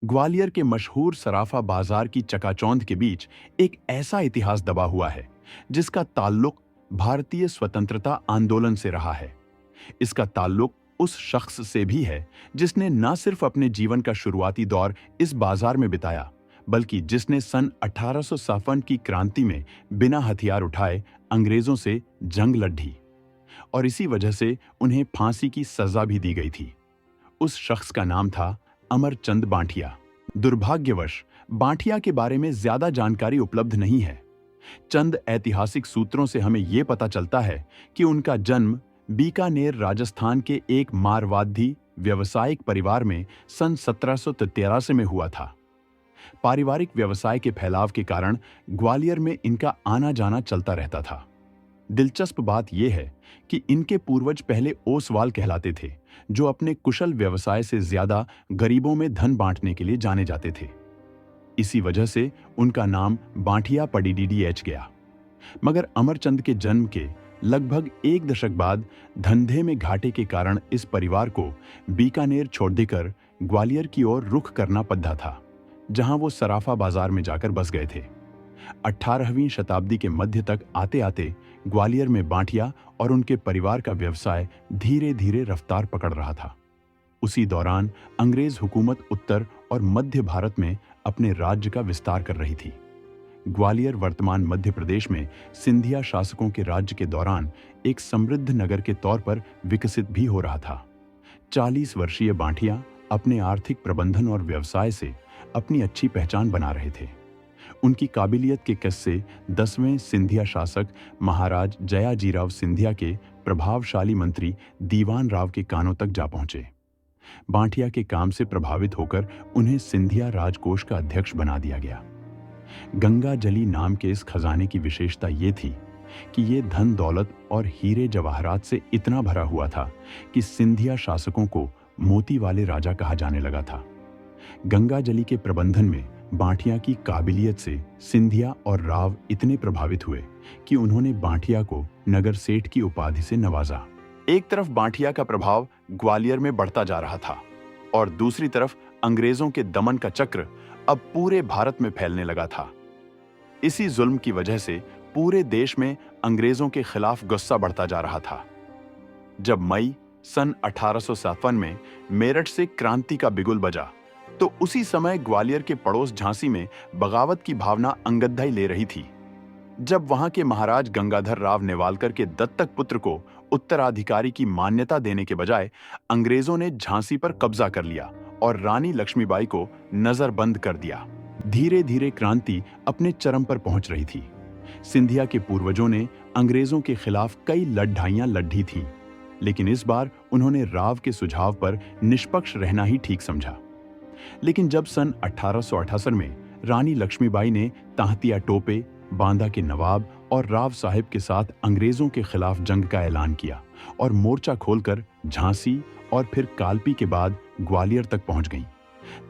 ग्वालियर के मशहूर सराफा बाजार की चकाचौंध के बीच एक ऐसा इतिहास दबा हुआ है जिसका ताल्लुक भारतीय स्वतंत्रता आंदोलन से रहा है। इसका ताल्लुक उस शख्स से भी है जिसने न सिर्फ अपने जीवन का शुरुआती दौर इस बाजार में बिताया, बल्कि जिसने सन 1857 की क्रांति में बिना हथियार उठाए अंग्रेजों से जंग लड़ी और इसी वजह से उन्हें फांसी की सजा भी दी गई थी। उस शख्स का नाम था अमरचंद बांठिया। दुर्भाग्यवश बांठिया के बारे में ज्यादा जानकारी उपलब्ध नहीं है। चंद ऐतिहासिक सूत्रों से हमें यह पता चलता है कि उनका जन्म बीकानेर राजस्थान के एक मारवाड़ी व्यवसायिक परिवार में सन 1783 में हुआ था। पारिवारिक व्यवसाय के फैलाव के कारण ग्वालियर में इनका आना जाना चलता रहता था। दिलचस्प बात यह है कि इनके पूर्वज पहले ओसवाल कहलाते थे, जो अपने कुशल व्यवसाय से ज्यादा गरीबों में धन बांटने के लिए जाने जाते थे। इसी वजह से उनका नाम बांठिया पडीडीडीएच गया। मगर अमरचंद के जन्म के लगभग एक दशक बाद धंधे में घाटे के कारण इस परिवार को बीकानेर छोड़ देकर ग्वालियर की ओर रुख करना पड़ा था, जहां वो सराफा बाजार में जाकर बस गए थे। 18वीं शताब्दी के मध्य तक आते आते ग्वालियर में बांठिया और उनके परिवार का व्यवसाय धीरे धीरे रफ्तार पकड़ रहा था। उसी दौरान अंग्रेज हुकूमत उत्तर और मध्य भारत में अपने राज्य का विस्तार कर रही थी। ग्वालियर वर्तमान मध्य प्रदेश में सिंधिया शासकों के राज्य के दौरान एक समृद्ध नगर के तौर पर विकसित भी हो रहा था। 40 वर्षीय बांठिया अपने आर्थिक प्रबंधन और व्यवसाय से अपनी अच्छी पहचान बना रहे थे। उनकी काबिलियत के किस्से 10वें सिंधिया शासक महाराज जयाजीराव सिंधिया के प्रभावशाली मंत्री दीवान राव के कानों तक जा पहुंचे। बांठिया के काम से प्रभावित होकर उन्हें सिंधिया राजकोष का अध्यक्ष बना दिया गया। गंगा जली नाम के इस खजाने की विशेषता ये थी कि ये धन दौलत और हीरे जवाहरात से इतना भरा हुआ था कि सिंधिया शासकों को मोती वाले राजा कहा जाने लगा था। गंगा जली के प्रबंधन में बांठिया की काबिलियत से सिंधिया और राव इतने प्रभावित हुए कि उन्होंने बांठिया को नगर सेठ की उपाधि से नवाजा। एक तरफ बांठिया का प्रभाव ग्वालियर में बढ़ता जा रहा था और दूसरी तरफ अंग्रेजों के दमन का चक्र अब पूरे भारत में फैलने लगा था। इसी जुल्म की वजह से पूरे देश में अंग्रेजों के खिलाफ गुस्सा बढ़ता जा रहा था। जब मई सन 1857 में मेरठ से क्रांति का बिगुल बजा, तो उसी समय ग्वालियर के पड़ोस झांसी में बगावत की भावना अंगद्धाई ले रही थी। जब वहां के महाराज गंगाधर राव नेवालकर के दत्तक पुत्र को उत्तराधिकारी की मान्यता देने के बजाय अंग्रेजों ने झांसी पर कब्जा कर लिया और रानी लक्ष्मीबाई को नजरबंद कर दिया। धीरे धीरे क्रांति अपने चरम पर पहुंच रही थी। सिंधिया के पूर्वजों ने अंग्रेजों के खिलाफ कई लड़ाइयां लड़ी थीं, लेकिन इस बार उन्होंने राव के सुझाव पर निष्पक्ष रहना ही ठीक समझा। लेकिन जब सन 1868 में रानी लक्ष्मीबाई ने तांतिया टोपे, बांदा के नवाब और राव साहिब के साथ अंग्रेजों के खिलाफ जंग का ऐलान किया और मोर्चा खोलकर झांसी और फिर कालपी के बाद ग्वालियर तक पहुंच गईं,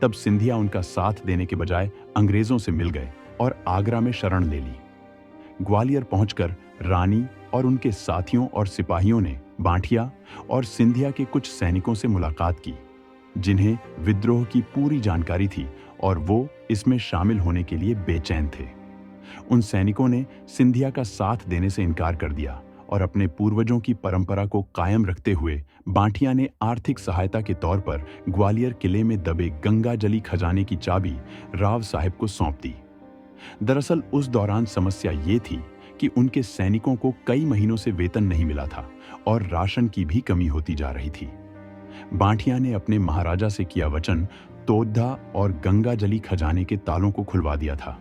तब सिंधिया उनका साथ देने के बजाय अंग्रेजों से मिल गए और आगरा में शरण ले ली। ग्वालियर पहुंचकर रानी और उनके साथियों और सिपाहियों ने बांठिया और सिंधिया के कुछ सैनिकों से मुलाकात की, जिन्हें विद्रोह की पूरी जानकारी थी और वो इसमें शामिल होने के लिए बेचैन थे। उन सैनिकों ने सिंधिया का साथ देने से इनकार कर दिया और अपने पूर्वजों की परंपरा को कायम रखते हुए बांठिया ने आर्थिक सहायता के तौर पर ग्वालियर किले में दबे गंगा जली खजाने की चाबी राव साहिब को सौंप दी। दरअसल उस दौरान समस्या ये थी कि उनके सैनिकों को कई महीनों से वेतन नहीं मिला था और राशन की भी कमी होती जा रही थी। बांठिया ने अपने महाराजा से किया वचन तोधा और गंगा जली खजाने के तालों को खुलवा दिया था।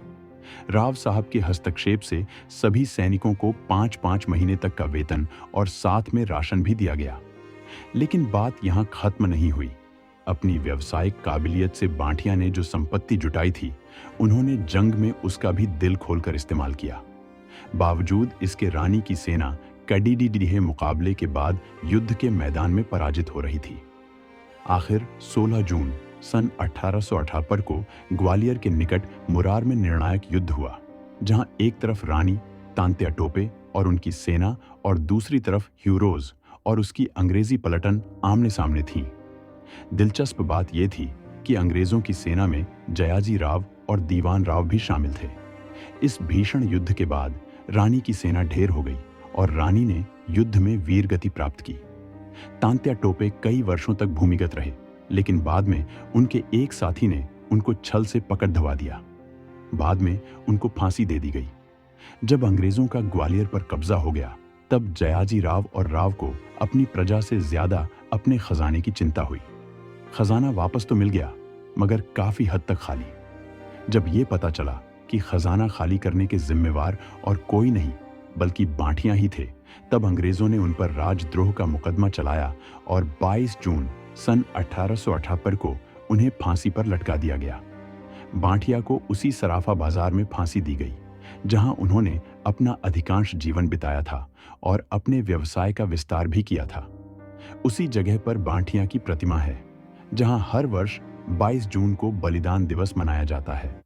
राव साहब के हस्तक्षेप से सभी सैनिकों को 5-5 महीने तक का वेतन और साथ में राशन भी दिया गया। लेकिन बात यहां खत्म नहीं हुई। अपनी व्यावसायिक काबिलियत से बांठिया ने जो संपत्ति जुटाई थी, उन्होंने जंग में उसका भी दिल खोलकर इस्तेमाल किया। बावजूद इसके रानी की सेना कड़ीडीडीहे मुकाबले के बाद युद्ध के मैदान में पराजित हो रही थी। आखिर 16 जून सन 1878 को ग्वालियर के निकट मुरार में निर्णायक युद्ध हुआ, जहां एक तरफ रानी तांत्या टोपे और उनकी सेना और दूसरी तरफ ह्यूरोज और उसकी अंग्रेजी पलटन आमने सामने थी। दिलचस्प बात यह थी जबकि अंग्रेजों की सेना में जयाजी राव और दीवान राव भी शामिल थे। इस भीषण युद्ध के बाद रानी की सेना ढेर हो गई और रानी ने युद्ध में वीरगति प्राप्त की। तांत्या टोपे कई वर्षों तक भूमिगत रहे, लेकिन बाद में उनके एक साथी ने उनको छल से पकड़ धवा दिया। बाद में उनको फांसी दे दी गई। जब अंग्रेजों का ग्वालियर पर कब्जा हो गया, तब जयाजी राव और राव को अपनी प्रजा से ज्यादा अपने खजाने की चिंता हुई। खजाना वापस तो मिल गया, मगर काफी हद तक खाली। जब ये पता चला कि खजाना खाली करने के जिम्मेवार और कोई नहीं बल्कि बांटियां ही थे, तब अंग्रेजों ने उन पर राजद्रोह का मुकदमा चलाया और 22 जून सन 1878 को उन्हें फांसी पर लटका दिया गया। बांटिया को उसी सराफा बाजार में फांसी दी गई, जहां उन्होंने अपना अधिकांश जीवन बिताया था और अपने व्यवसाय का विस्तार भी किया था। उसी जगह पर बांटिया की प्रतिमा है, जहां हर वर्ष 22 जून को बलिदान दिवस मनाया जाता है।